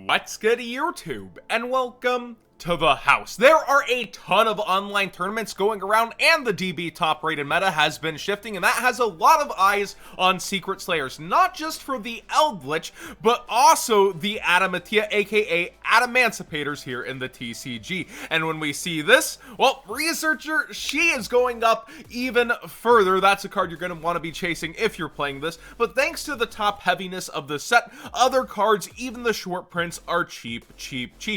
What's good, YouTube, and welcome to the house. There are a ton of online tournaments going around, and the DB top rated meta has been shifting, and that has a lot of eyes on Secret Slayers, not just for the Eldlich, but also the Adamantia, aka Adamancipators here in the TCG. And when we see this, well, Researcher, she is going up even further. That's a card you're going to want to be chasing if you're playing this, but thanks to the top heaviness of the set, other cards, even the short prints, are cheap.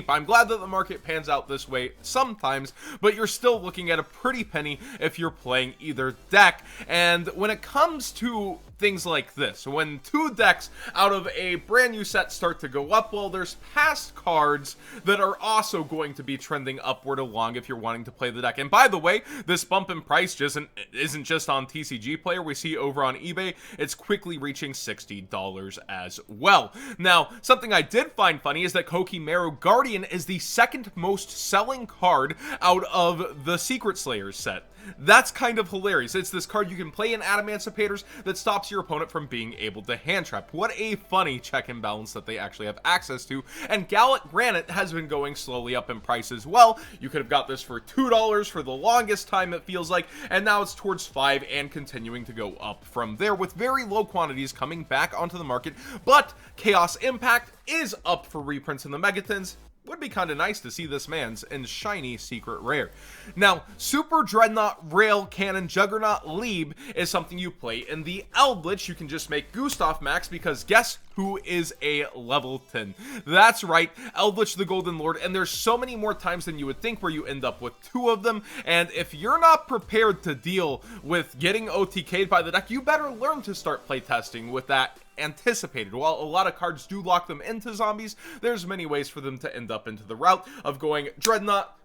I'm glad that the market pans out this way sometimes, but you're still looking at a pretty penny if you're playing either deck. And when it comes to things like this, when two decks out of a brand new set start to go up, well, there's past cards that are also going to be trending upward along if you're wanting to play the deck. And by the way, this bump in price isn't just on TCG Player. We see over on eBay, it's quickly reaching $60 as well. Now, something I did find funny is that Kokimeru Guardian is the second most selling card out of the Secret Slayers set. That's kind of hilarious. It's this card you can play in Adamancipators that stops your opponent from being able to hand trap. What a funny check and balance that they actually have access to. And Gallic Granite has been going slowly up in price as well. You could have got this for $2 for the longest time, it feels like, and now it's towards $5 and continuing to go up from there with very low quantities coming back onto the market. But Chaos Impact is up for reprints in the Megatons. Would be kind of nice to see this man's in shiny secret rare. Now, Super Dreadnought Rail Cannon Juggernaut Lieb is something you play in the Eldlich. You can just make Gustav Max because guess who is a level 10? That's right, Eldlich the Golden Lord, and there's so many more times than you would think where you end up with two of them, and if you're not prepared to deal with getting OTK'd by the deck, you better learn to start playtesting with that anticipated. While a lot of cards do lock them into zombies, there's many ways for them to end up into the route of going Dreadnought,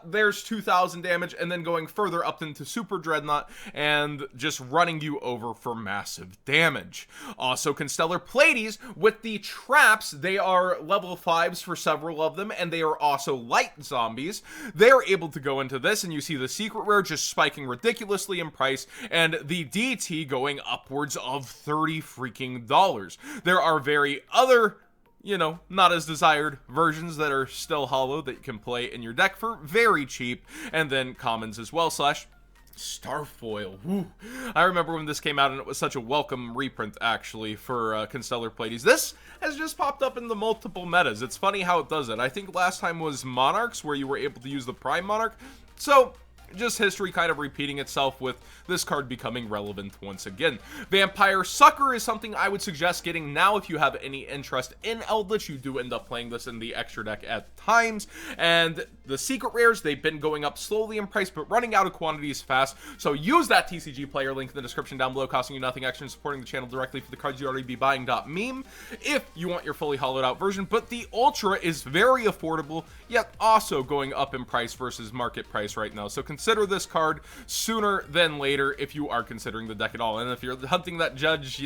there's 2,000 damage, and then going further up into Super Dreadnought and just running you over for massive damage. Also, Constellar Pleiades with the traps, they are level 5s for several of them, and they are also light zombies. They're able to go into this, and you see the secret rare just spiking ridiculously in price, and the DT going upwards of $30 freaking dollars. There are very other, not as desired versions that are still hollow that you can play in your deck for very cheap, and then commons as well, slash Starfoil. Woo. I remember when this came out and it was such a welcome reprint actually for Constellar Pleiades. This has just popped up in the multiple metas. It's funny how it does it. I think last time was Monarchs where you were able to use the Prime Monarch. So just history kind of repeating itself with this card becoming relevant once again. Vampire Sucker is something I would suggest getting now if you have any interest in Eldlich. You do end up playing this in the extra deck at times. And the secret rares, they've been going up slowly in price, but running out of quantities fast. So use that TCG Player link in the description down below, costing you nothing extra and supporting the channel directly for the cards you already be buying. Meme if you want your fully hollowed out version. But the Ultra is very affordable, yet also going up in price versus market price right now. So consider this card sooner than later if you are considering the deck at all. And if you're hunting that Judge,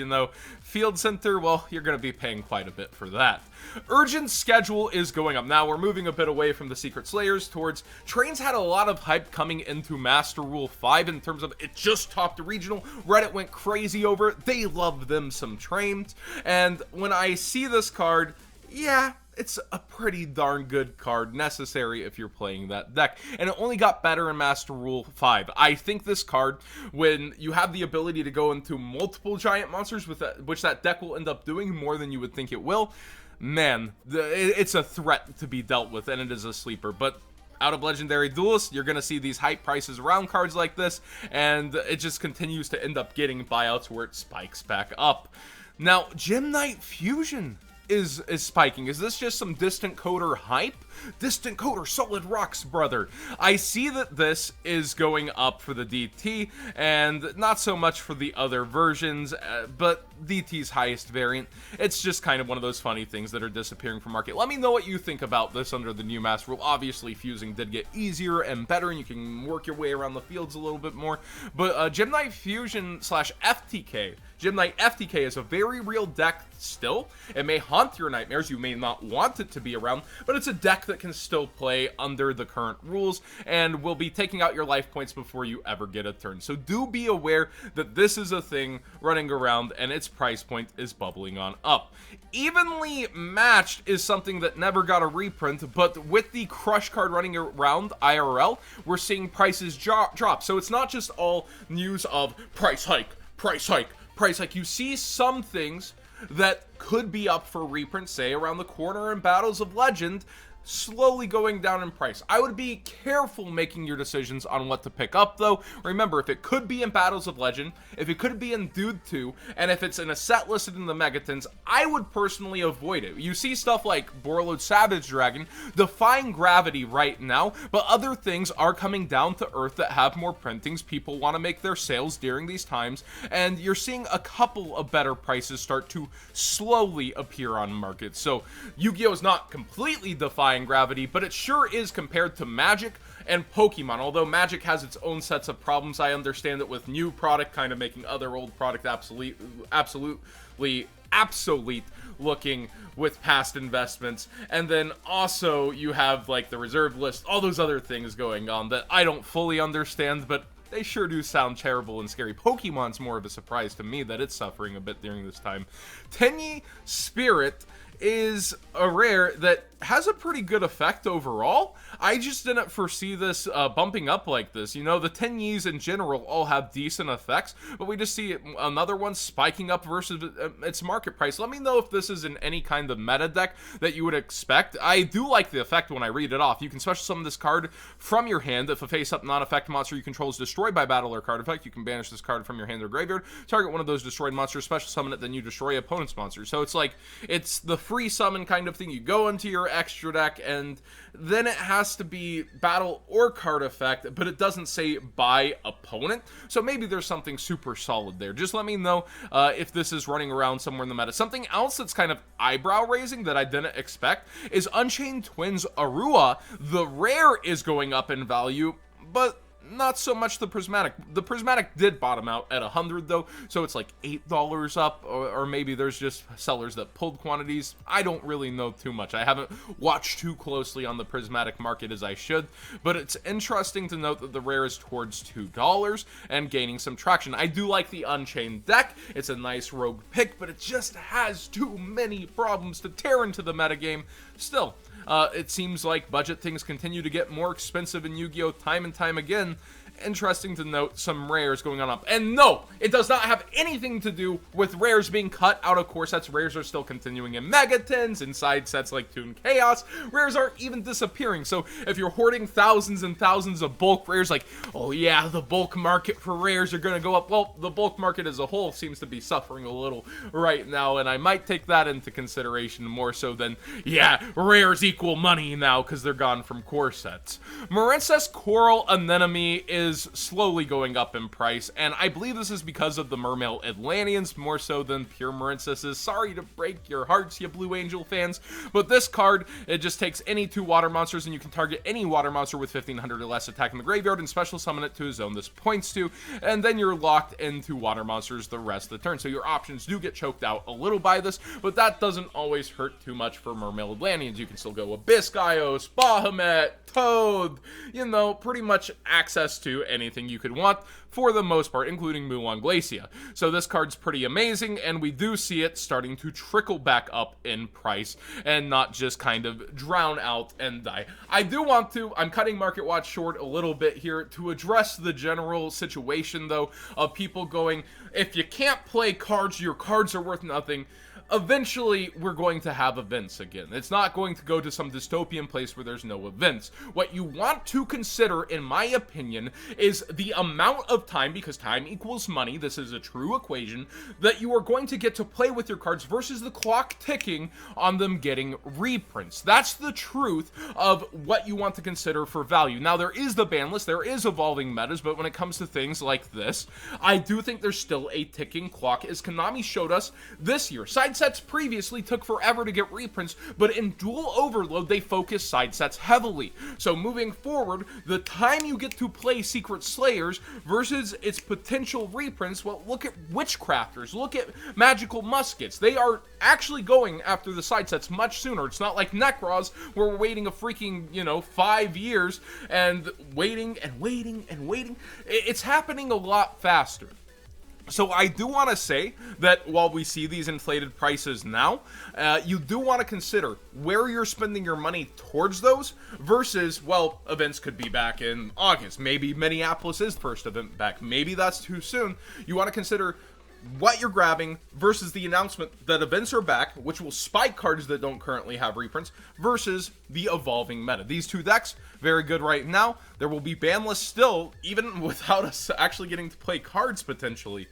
Field Center, well, you're going to be paying quite a bit for that. Urgent Schedule is going up. Now, we're moving a bit away from the Secret Slayers towards Trains. Had a lot of hype coming into Master Rule 5 in terms of it just topped the regional. Reddit went crazy over it. They love them some Trains. And when I see this card, yeah, it's a pretty darn good card, necessary if you're playing that deck. And it only got better in Master Rule 5. I think this card, when you have the ability to go into multiple giant monsters, which that deck will end up doing more than you would think it will, man, it's a threat to be dealt with, and it is a sleeper. But out of Legendary Duelist, you're going to see these hype prices around cards like this, and it just continues to end up getting buyouts where it spikes back up. Now, Gem Knight Fusion is spiking. Is this just some Distant Coder hype? Distant Coder, Solid Rocks, brother. I see that this is going up for the DT, and not so much for the other versions, but DT's highest variant. It's just kind of one of those funny things that are disappearing from market. Let me know what you think about this under the new Master Rule. Obviously, fusing did get easier and better, and you can work your way around the fields a little bit more, but Gem Knight Fusion / FTK, Gym Knight FTK is a very real deck still. It may haunt your nightmares, you may not want it to be around, but it's a deck that can still play under the current rules and will be taking out your life points before you ever get a turn. So do be aware that this is a thing running around and its price point is bubbling on up. Evenly Matched is something that never got a reprint, but with the Crush card running around IRL, we're seeing prices drop. So it's not just all news of price hike, price hike, price hike. You see some things that could be up for reprint, say around the corner in Battles of Legend, slowly going down in price. I would be careful making your decisions on what to pick up, though. Remember, if it could be in Battles of Legend, if it could be in Dude 2, and if it's in a set listed in the Megatons, I would personally avoid it. You see stuff like Borreload Savage Dragon defying gravity right now, but other things are coming down to earth that have more printings. People want to make their sales during these times, and you're seeing a couple of better prices start to slowly appear on markets. So Yu-Gi-Oh! Is not completely defying gravity, but it sure is compared to Magic and Pokemon. Although Magic has its own sets of problems, I understand that with new product kind of making other old product absolutely obsolete looking with past investments. And then also you have like the reserve list, all those other things going on that I don't fully understand, but they sure do sound terrible and scary. Pokemon's more of a surprise to me that it's suffering a bit during this time. Tenyi Spirit is a rare that has a pretty good effect overall. I just didn't foresee this bumping up like this. You know, the Tenyis in general all have decent effects, but we just see another one spiking up versus its market price. Let me know if this is in any kind of meta deck that you would expect. I do like the effect when I read it off. You can special summon this card from your hand. If a face-up non-effect monster you control is destroyed by battle or card effect, you can banish this card from your hand or graveyard, target one of those destroyed monsters, special summon it, then you destroy opponent's monster. So it's like, it's the free summon kind of thing. You go into your extra deck, and then it has to be battle or card effect, but it doesn't say by opponent. So maybe there's something super solid there. Just let me know if this is running around somewhere in the meta. Something else that's kind of eyebrow raising that I didn't expect is Unchained Twins Arua. The rare is going up in value, but not so much the prismatic. The prismatic did bottom out at 100 though, so it's like $8 up, or maybe there's just sellers that pulled quantities. I don't really know too much. I haven't watched too closely on the prismatic market as I should, but it's interesting to note that the rare is towards $2 and gaining some traction. I do like the Unchained deck. It's a nice rogue pick, but it just has too many problems to tear into the metagame. Still, it seems like budget things continue to get more expensive in Yu-Gi-Oh! Time and time again. Interesting to note some rares going on up. And no, it does not have anything to do with rares being cut out of core sets. Rares are still continuing in Megatons, inside sets like Toon Chaos. Rares aren't even disappearing. So if you're hoarding thousands and thousands of bulk rares, like, oh yeah, the bulk market for rares are going to go up. Well, the bulk market as a whole seems to be suffering a little right now, and I might take that into consideration more so than, yeah, rares equal money now because they're gone from core sets. Marincess Coral Anemone is slowly going up in price, and I believe this is because of the Mermail Atlanteans more so than pure Marincesses. Sorry to break your hearts, you Blue Angel fans, but this card, it just takes any 2 water monsters and you can target any water monster with 1500 or less attack in the graveyard and special summon it to a zone this points to, and then you're locked into water monsters the rest of the turn. So your options do get choked out a little by this, but that doesn't always hurt too much for Mermail Atlanteans. You can still go Abyss Gaios, Bahamut, Toad, you know, pretty much access to anything you could want for the most part, including Mulan Glacia. So this card's pretty amazing, and we do see it starting to trickle back up in price and not just kind of drown out and die. I do want to, I'm cutting Market Watch short a little bit here to address the general situation though of people going, if you can't play cards, your cards are worth nothing. Eventually, we're going to have events again. It's not going to go to some dystopian place where there's no events. What you want to consider, in my opinion, is the amount of time, because time equals money, this is a true equation, that you are going to get to play with your cards versus the clock ticking on them getting reprints. That's the truth of what you want to consider for value. Now, there is the ban list, there is evolving metas, but when it comes to things like this, I do think there's still a ticking clock, as Konami showed us this year. Side sets previously took forever to get reprints, but in Duel Overload, they focus side sets heavily. So moving forward, the time you get to play Secret Slayers versus its potential reprints, well, look at Witchcrafters, look at Magical Muskets. They are actually going after the side sets much sooner. It's not like Necros, where we're waiting a freaking, 5 years and waiting and waiting and waiting. It's happening a lot faster. So I do want to say that while we see these inflated prices now, you do want to consider where you're spending your money towards those versus, well, events could be back in August. Maybe Minneapolis is the first event back. Maybe that's too soon. You want to consider what you're grabbing versus the announcement that events are back, which will spike cards that don't currently have reprints, versus the evolving meta. These two decks, very good right now. There will be ban lists still, even without us actually getting to play cards potentially.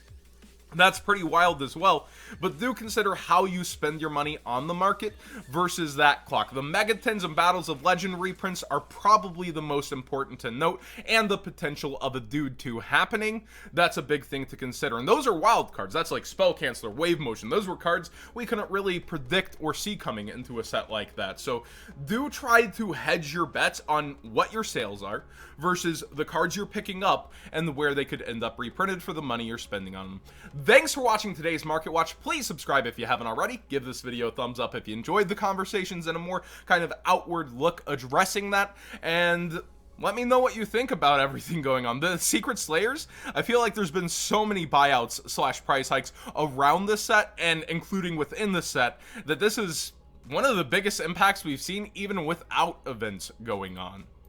That's pretty wild as well, but do consider how you spend your money on the market versus that clock. The Megatons and Battles of Legend reprints are probably the most important to note, and the potential of a Dude 2 happening, that's a big thing to consider. And those are wild cards. That's like Spell Canceller, Wave Motion. Those were cards we couldn't really predict or see coming into a set like that. So do try to hedge your bets on what your sales are versus the cards you're picking up and where they could end up reprinted for the money you're spending on them. Thanks for watching today's Market Watch. Please subscribe if you haven't already. Give this video a thumbs up if you enjoyed the conversations and a more kind of outward look addressing that. And let me know what you think about everything going on. The Secret Slayers, I feel like there's been so many buyouts / price hikes around this set and including within the set that this is one of the biggest impacts we've seen even without events going on.